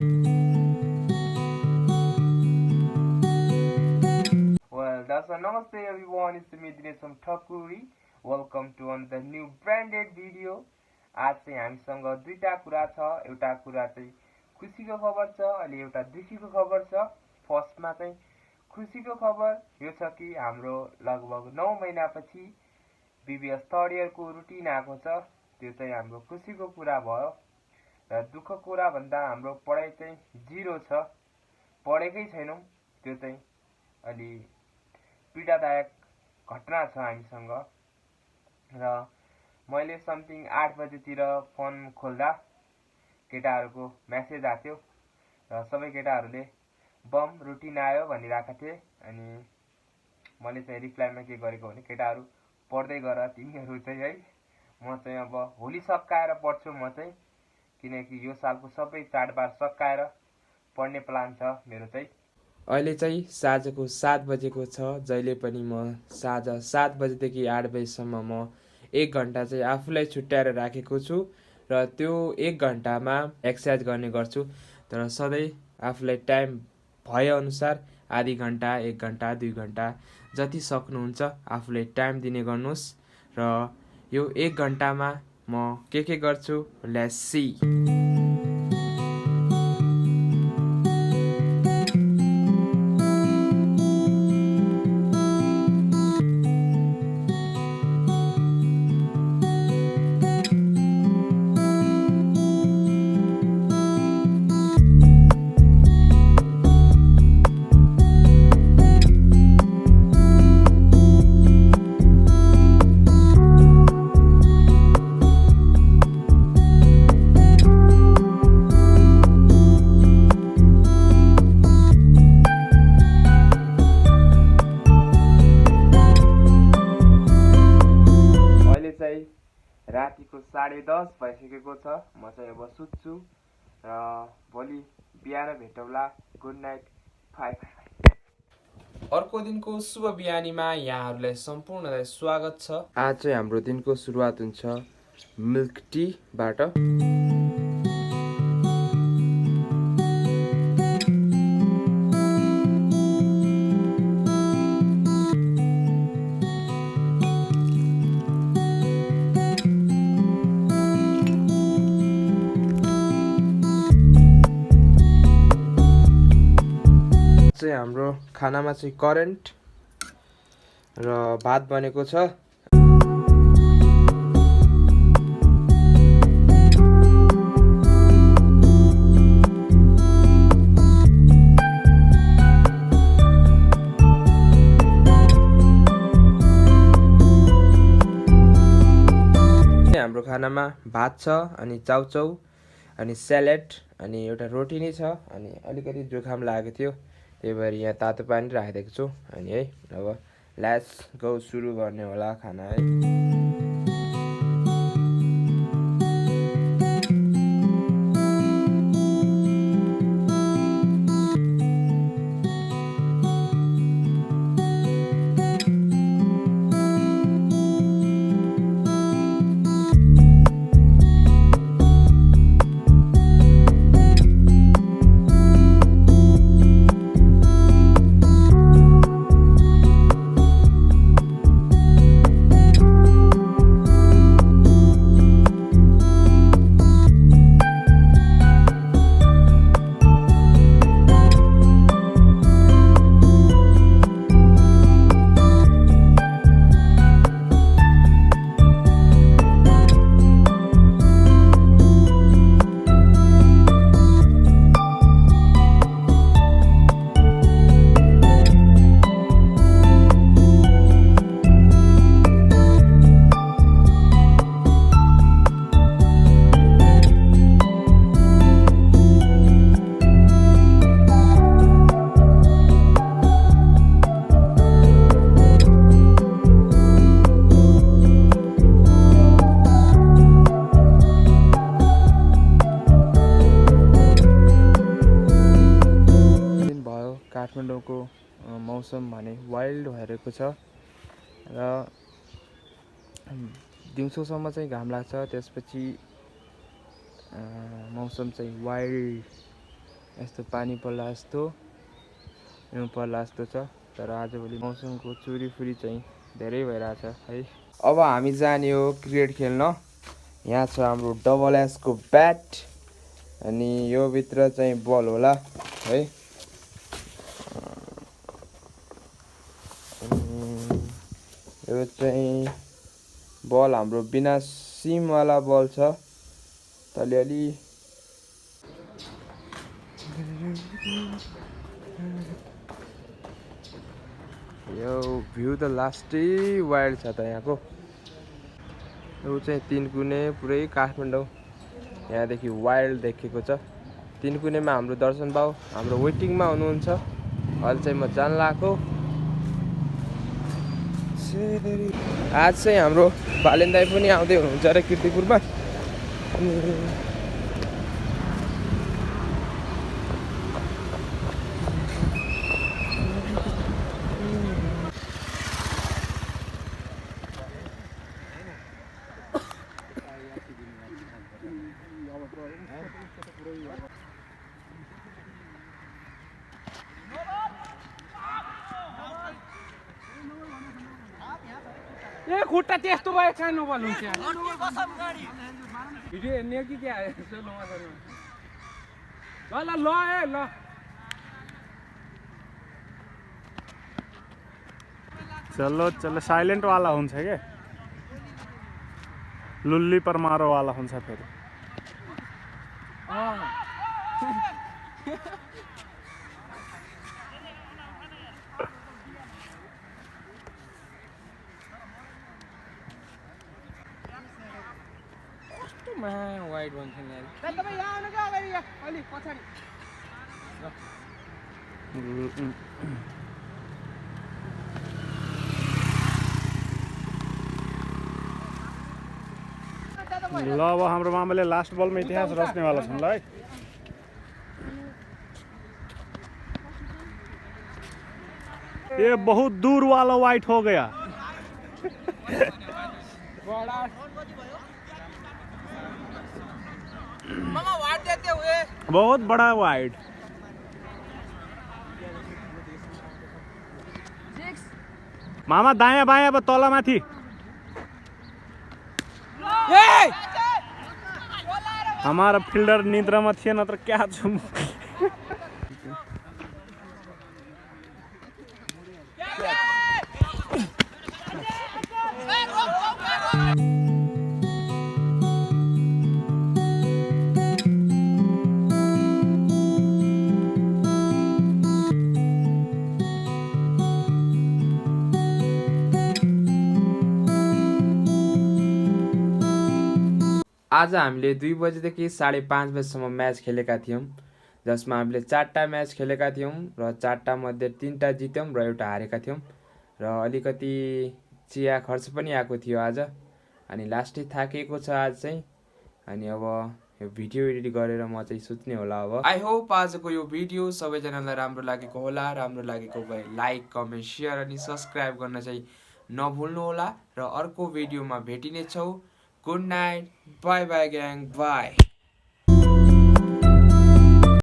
Well, that's a namaste everyone. It's me Dinesh from Thakuri. Welcome to another new branded video. आज चाहिँ हामीसँग दुईटा कुरा छ। एउटा कुरा चाहिँ खुसीको खबर छ अनि एउटा दुखीको खबर छ। फर्स्टमा चाहिँ खुसीको खबर यो छ कि हाम्रो लगभग 9 महिनापछि बीबीएस थर्ड इयरको रुटिन आएको छ। त्यो चाहिँ हाम्रो खुसीको कुरा भयो। र दुःखको कुरा भन्दा हाम्रो पढाइ चाहिँ जिरो छ। पढेकै छैनौँ। त्यो चाहिँ अलि पीडादायक घटना छ हामीसँग। र मैले समथिङ 8 बजेतिर फोन खोल्दा केटाहरूको मेसेज आथ्यो र सबै केटाहरूले बम रुटिन आयो भनिरहेका थिए। अनि मैले चाहिँ रिप्लाईमा के गरेको भने केटाहरू पढ्दै गर तिमीहरू चाहिँ है। म चाहिँ अब होली सकाएर पढ्छु म चाहिँ, किनकि यो सालको सबै चाडबाड सकाएर पढ्ने प्लान छ मेरो चाहिँ। अहिले चाहिँ साँझको 7 बजेको छ। जहिले पनि म साँझ 7 बजेदेखि 8 बजेसम्म म 1 घन्टा चाहिँ आफूलाई छुट्याएर राखेको छु र त्यो 1 घन्टामा एक्सर्साइज गर्ने गर्छु। तर सधैँ आफूलाई टाइम भएअनुसार आधी घन्टा 1 घन्टा 2 घन्टा जति सक्नुहुन्छ आफूले टाइम दिने गर्नुहोस्। र यो 1 घन्टामा म के गर्छु लेट्स सी। रातिको 10:30 भइसकेको छ। म चाहिँ अब सुत्छु र भोलि बिहान भेटौँला। Good night, bye bye. अर्को दिनको शुभ बिहानीमा यहाँहरूलाई सम्पूर्णलाई स्वागत छ। आज चाहिँ हाम्रो दिनको सुरुवात हुन्छ मिल्क टीबाट। चाहिँ हाम्रो खानामा चाहिँ करेन्ट र भात बनेको छ। हाम्रो खानामा भात छ अनि चाउचाउ अनि स्यालेड अनि एउटा रोटी नै छ। अनि अलिकति जुखाम लागेको थियो, त्यही भएर यहाँ तातो पानी राखिदिएको छु। अनि है अब लेट्स गो, सुरु गर्ने होला खाना है। काठमाडौँको मौसम भने वाइल्ड भइरहेको छ र दिउँसोसम्म चाहिँ घाम लाग्छ, त्यसपछि मौसम चाहिँ वाइल्ड यस्तो पानी पर्ला जस्तो हिउँ पर्ला जस्तो छ। तर आजभोलि मौसमको चुरीफुरी चाहिँ धेरै भइरहेछ है। अब हामी जाने हो क्रिकेट खेल्न। यहाँ छ हाम्रो डबल एसको ब्याट अनि यो भित्र चाहिँ बल होला है। यो चाहिँ बल हाम्रो बिना सिमवाला बल छ। अलिअलि यो भ्यू त लास्टै वाइल्ड छ त यहाँको। यो चाहिँ तीनकुने पुरै काठमाडौँ यहाँदेखि वाइल्ड देखेको छ। तीनकुनेमा हाम्रो दर्शन बाउ हाम्रो वेटिङमा हुनुहुन्छ। अहिले चाहिँ म जान लाग्यो। आज चाहिँ हाम्रो भालेन दाइ पनि आउँदै हुनुहुन्छ र कीर्तिपुरमा। ए खुट्टा त्यस्तो भयो सानो बल हुन्छ भिडियो हेर्ने कि क्या ल ल ल ए ल चलो चलो साइलेंट वाला हुन्छ के लुल्ली पर मारो वाला हुन्छ फेरि वाइड भन्छ नि तपाईँ यहाँ आउनु क्या अगाडि अलि पछाडि ल अब हाम्रो मामाले लास्ट बलमा इतिहास रच्नेवाला छन् ल है। ये बहुत दूर वाला वाइट हो गया। मामा वाइड देते हुए बहुत बड़ा वाइड। मामा दायाँ बायाँ अब तल माथि। हमारा फिल्डर निद्रामा थिएन तर क्या छु। आज हामीले 2 बजेदेखि 5:30 बजेसम्म म्याच खेलेका थियौँ, जसमा हामीले 4टा म्याच खेलेका थियौँ र 4टा मध्ये 3टा जित्यौँ र एउटा हारेका थियौँ र अलिकति चिया खर्च पनि आएको थियो आज। अनि लास्टै थाकेको छ आज चाहिँ। अनि अब यो भिडियो एडिट गरेर म चाहिँ सुत्ने होला अब। आई होप आजको यो भिडियो सबैजनालाई राम्रो लागेको होला। राम्रो लागेको भए लाइक, कमेन्ट, सेयर अनि सब्सक्राइब गर्न चाहिँ नभुल्नु होला र अर्को भिडियोमा भेटिनेछौँ। Good night. Bye bye gang. Bye.